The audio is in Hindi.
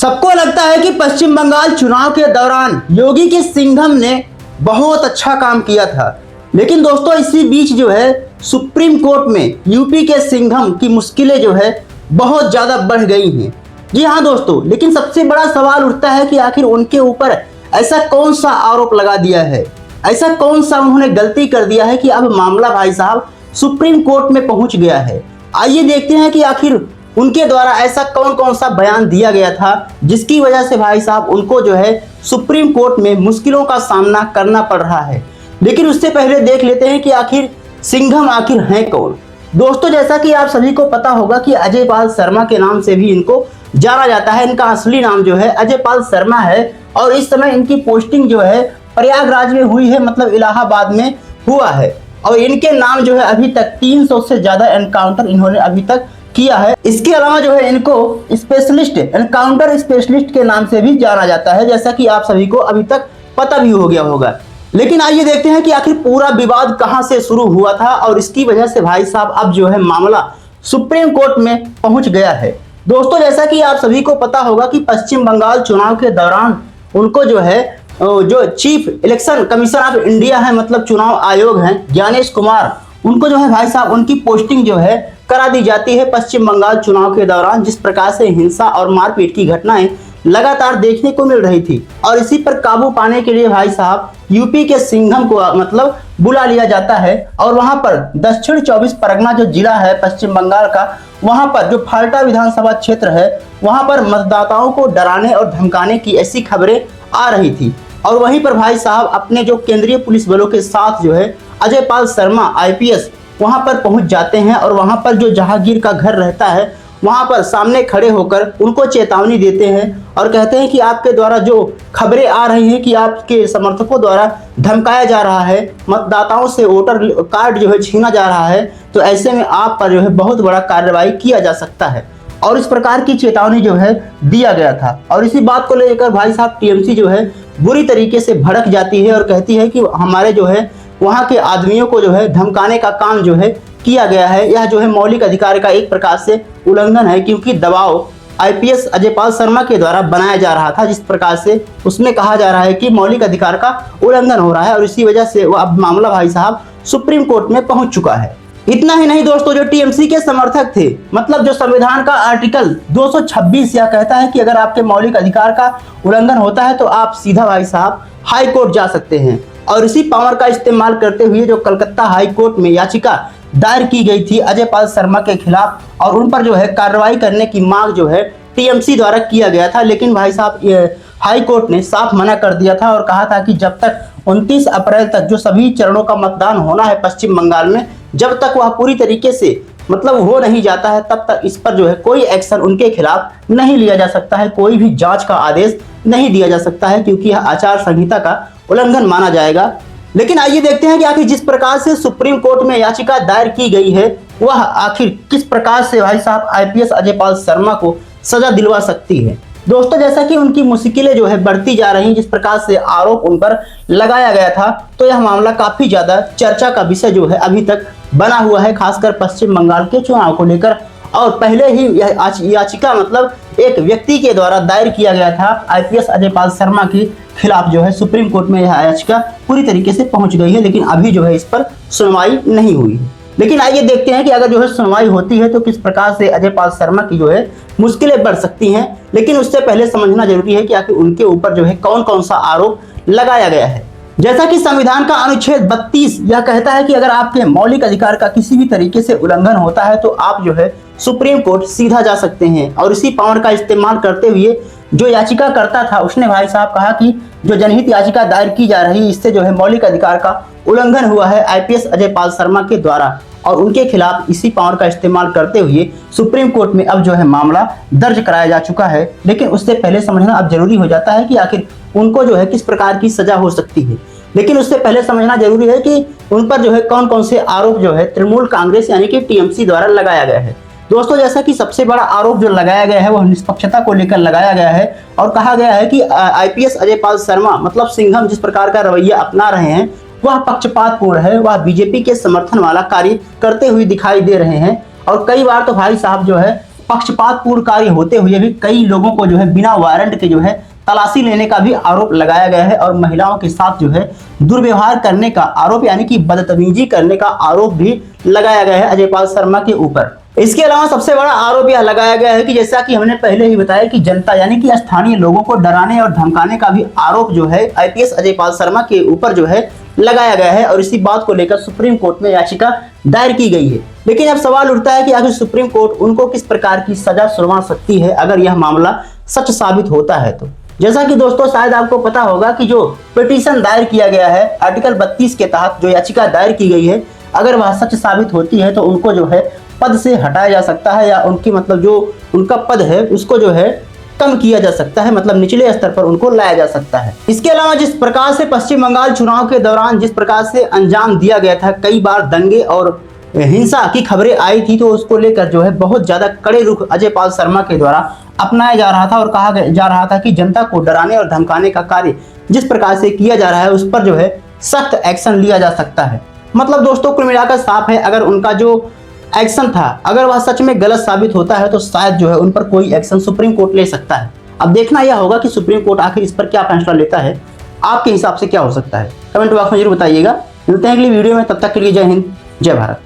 सबको लगता है कि पश्चिम बंगाल चुनाव के दौरान योगी के सिंघम ने बहुत अच्छा काम किया था, लेकिन दोस्तों इसी बीच जो है सुप्रीम कोर्ट में यूपी के सिंघम की मुश्किलें जो है बहुत ज़्यादा बढ़ गई हैं। जी हाँ दोस्तों, लेकिन सबसे बड़ा सवाल उठता है कि आखिर उनके ऊपर ऐसा कौन सा आरोप लगा दिया है, ऐसा कौन सा उन्होंने गलती कर दिया है कि अब मामला भाई साहब सुप्रीम कोर्ट में पहुंच गया है। आइए देखते हैं कि आखिर उनके द्वारा ऐसा कौन कौन सा बयान दिया गया था जिसकी वजह से भाई साहब उनको जो है सुप्रीम कोर्ट में मुश्किलों का सामना करना पड़ रहा है। लेकिन उससे पहले देख लेते हैं कि आखिर सिंघम आखिर हैं कौन। दोस्तों जैसा कि आप सभी को पता होगा कि अजय पाल शर्मा के नाम से भी इनको जाना जाता है। इनका असली नाम जो है अजय पाल शर्मा है और इस समय इनकी पोस्टिंग जो है प्रयागराज में हुई है, मतलब इलाहाबाद में हुआ है। और इनके नाम जो है अभी तक 300 से ज्यादा एनकाउंटर इन्होंने अभी तक किया है। इसके अलावा जो है इनको स्पेशलिस्ट, एनकाउंटर स्पेशलिस्ट के नाम से भी जाना जाता है, जैसा कि आप सभी को अभी तक पता भी हो गया होगा। लेकिन आइए देखते हैं कि आखिर पूरा विवाद कहां से शुरू हुआ था और इसकी वजह से भाई साहब अब जो है मामला सुप्रीम कोर्ट में पहुंच गया है। दोस्तों जैसा कि आप सभी को पता होगा कि पश्चिम बंगाल चुनाव के दौरान उनको जो है जो chief election commission of India है, मतलब चुनाव आयोग हैं, ज्ञानेश कुमार, उनको जो है भाई साहब उनकी पोस्टिंग जो है करा दी जाती है पश्चिम बंगाल चुनाव के दौरान, जिस प्रकार से हिंसा और मारपीट की घटनाएं लगातार देखने को मिल रही थी। और इसी पर काबू पाने के लिए भाई साहब यूपी के सिंघम को मतलब बुला लिया जाता है और वहां पर दक्षिण 24 परगना जो जिला है पश्चिम बंगाल का, वहां पर जो फाल्टा विधानसभा क्षेत्र है वहां पर मतदाताओं को डराने और धमकाने की ऐसी खबरें आ रही थी। और वहीं पर भाई साहब अपने जो केंद्रीय पुलिस बलों के साथ जो है अजय पाल शर्मा IPS वहां पर पहुंच जाते हैं और वहां पर जो जहांगीर का घर रहता है वहां पर सामने खड़े होकर उनको चेतावनी देते हैं और कहते हैं कि आपके द्वारा जो खबरें आ रही हैं कि आपके समर्थकों द्वारा धमकाया जा रहा है, मतदाताओं से वोटर कार्ड जो है छीना जा रहा है, तो ऐसे में आप पर जो है बहुत बड़ा कार्रवाई किया जा सकता है। और इस प्रकार की चेतावनी जो है दिया गया था। और इसी बात को लेकर भाई साहब TMC जो है बुरी तरीके से भड़क जाती है और कहती है कि हमारे जो है वहाँ के आदमियों को जो है धमकाने का काम जो है किया गया है, यह जो है मौलिक अधिकार का एक प्रकार से उल्लंघन है, क्योंकि दबाव IPS अजय पाल शर्मा के द्वारा बनाया जा रहा था, जिस प्रकार से उसमें कहा जा रहा है कि मौलिक अधिकार का उल्लंघन हो रहा है। और इसी वजह से वो अब मामला भाई साहब सुप्रीम कोर्ट में पहुंच चुका है। इतना ही नहीं दोस्तों, जो TMC के समर्थक थे, मतलब जो संविधान का आर्टिकल 226 यह कहता है कि अगर आपके मौलिक अधिकार का उल्लंघन होता है तो आप सीधा भाई साहब हाई कोर्ट जा सकते हैं। और इसी पावर का इस्तेमाल करते हुए जो कलकत्ता हाई कोर्ट में याचिका दायर की गई थी अजय पाल शर्मा के खिलाफ और उन पर जो है कार्रवाई करने की मांग जो है TMC द्वारा किया गया था, लेकिन भाई साहब हाई कोर्ट ने साफ मना कर दिया था और कहा था कि जब तक 29 अप्रैल तक जो सभी चरणों का मतदान होना है पश्चिम बंगाल में, जब तक वह पूरी तरीके से मतलब हो नहीं जाता है तब तक इस पर जो है कोई एक्शन उनके खिलाफ नहीं लिया जा सकता है, कोई भी जांच का आदेश नहीं दिया जा सकता है, क्योंकि यह आचार संहिता का उल्लंघन माना जाएगा। लेकिन आइए देखते हैं कि आखिर जिस प्रकार से सुप्रीम कोर्ट में याचिका दायर की गई है वह आखिर किस प्रकार से भाई साहब IPS अजय पाल शर्मा को सजा दिलवा सकती है। दोस्तों जैसा कि उनकी मुश्किलें जो है बढ़ती जा रही हैं, जिस प्रकार से आरोप उन पर लगाया गया था, तो यह मामला काफी ज्यादा चर्चा का विषय जो है अभी तक बना हुआ है, खासकर पश्चिम बंगाल के चुनाव को लेकर। और पहले ही यह याचिका मतलब एक व्यक्ति के द्वारा दायर किया गया था IPS अजय पाल शर्मा के खिलाफ जो है सुप्रीम कोर्ट में यह याचिका पूरी तरीके से पहुंच गई है, लेकिन अभी जो है इस पर सुनवाई नहीं हुई है। लेकिन आइए देखते हैं कि अगर जो है सुनवाई होती है तो किस प्रकार से अजय पाल शर्मा की जो है मुश्किलें बढ़ सकती हैं। लेकिन उससे पहले समझना जरूरी है कि आखिर उनके ऊपर जो है कौन कौन सा आरोप लगाया गया है। जैसा कि संविधान का अनुच्छेद 32 यह कहता है कि अगर आपके मौलिक अधिकार का किसी भी तरीके से उल्लंघन होता है तो आप जो है सुप्रीम कोर्ट सीधा जा सकते हैं। और इसी पावर का इस्तेमाल करते हुए जो याचिका करता था उसने भाई साहब कहा कि जो जनहित याचिका दायर की जा रही है इससे जो है मौलिक अधिकार का उल्लंघन हुआ है IPS अजय पाल शर्मा के द्वारा, और उनके खिलाफ इसी पावर का इस्तेमाल करते हुए सुप्रीम कोर्ट में अब जो है मामला दर्ज कराया जा चुका है। लेकिन उससे पहले समझना अब जरूरी हो जाता है कि आखिर उनको जो है किस प्रकार की सजा हो सकती है। लेकिन उससे पहले समझना जरूरी है कि उन पर जो है कौन कौन से आरोप जो है तृणमूल कांग्रेस यानी कि TMC द्वारा लगाया गया है। दोस्तों जैसा कि सबसे बड़ा आरोप जो लगाया गया है वह निष्पक्षता को लेकर लगाया गया है और कहा गया है कि IPS अजय पाल शर्मा मतलब सिंघम जिस प्रकार का रवैया अपना रहे हैं वह पक्षपातपूर्ण है, वह बीजेपी के समर्थन वाला कार्य करते हुए दिखाई दे रहे हैं। और कई बार तो भाई साहब जो है पक्षपातपूर्ण कार्य होते हुए भी कई लोगों को जो है बिना वारंट के जो है तलाशी लेने का भी आरोप लगाया गया है और महिलाओं के साथ जो है दुर्व्यवहार करने का आरोप यानी कि बदतमीजी करने का आरोप भी लगाया गया है अजयपाल शर्मा के ऊपर। इसके अलावा सबसे बड़ा आरोप यह लगाया गया है कि जैसा कि हमने पहले ही बताया कि जनता यानी कि स्थानीय लोगों को डराने और धमकाने का भी आरोप जो है आईपीएस अजयपाल शर्मा के ऊपर जो है लगाया गया है और इसी बात को लेकर सुप्रीम कोर्ट में याचिका दायर की गई है। लेकिन अब सवाल उठता है कि आखिर सुप्रीम कोर्ट उनको किस प्रकार की सजा सुनवा सकती है अगर यह मामला सच साबित होता है तो। जैसा कि दोस्तों शायद आपको पता होगा कि जो पिटीशन दायर किया गया है आर्टिकल 32 के तहत जो याचिका दायर की गई है, अगर वह सच साबित होती है तो उनको जो है पद से हटाया जा सकता है या उनकी मतलब जो उनका पद है उसको जो है कम किया जा सकता है, मतलब निचले स्तर पर उनको लाया जा सकता है। इसके अलावा जिस प्रकार से पश्चिम बंगाल चुनाव के दौरान जिस प्रकार से अंजाम दिया गया था, कई बार दंगे और हिंसा की खबरें आई थी, तो उसको लेकर जो है बहुत ज्यादा कड़े रुख अजयपाल शर्मा के द्वारा अपनाया जा रहा था और कहा जा रहा था कि जनता को डराने और धमकाने का कार्य जिस प्रकार से किया जा रहा है उस पर जो है सख्त एक्शन लिया जा सकता है। मतलब दोस्तों कुल मिलाकर साफ है, अगर उनका जो एक्शन था अगर वह सच में गलत साबित होता है तो शायद जो है उन पर कोई एक्शन सुप्रीम कोर्ट ले सकता है। अब देखना यह होगा कि सुप्रीम कोर्ट आखिर इस पर क्या फैसला लेता है, आपके हिसाब से क्या हो सकता है, कमेंट बॉक्स में जरूर बताइएगा। मिलते हैं अगली वीडियो में, तब तक के लिए जय हिंद जय भारत।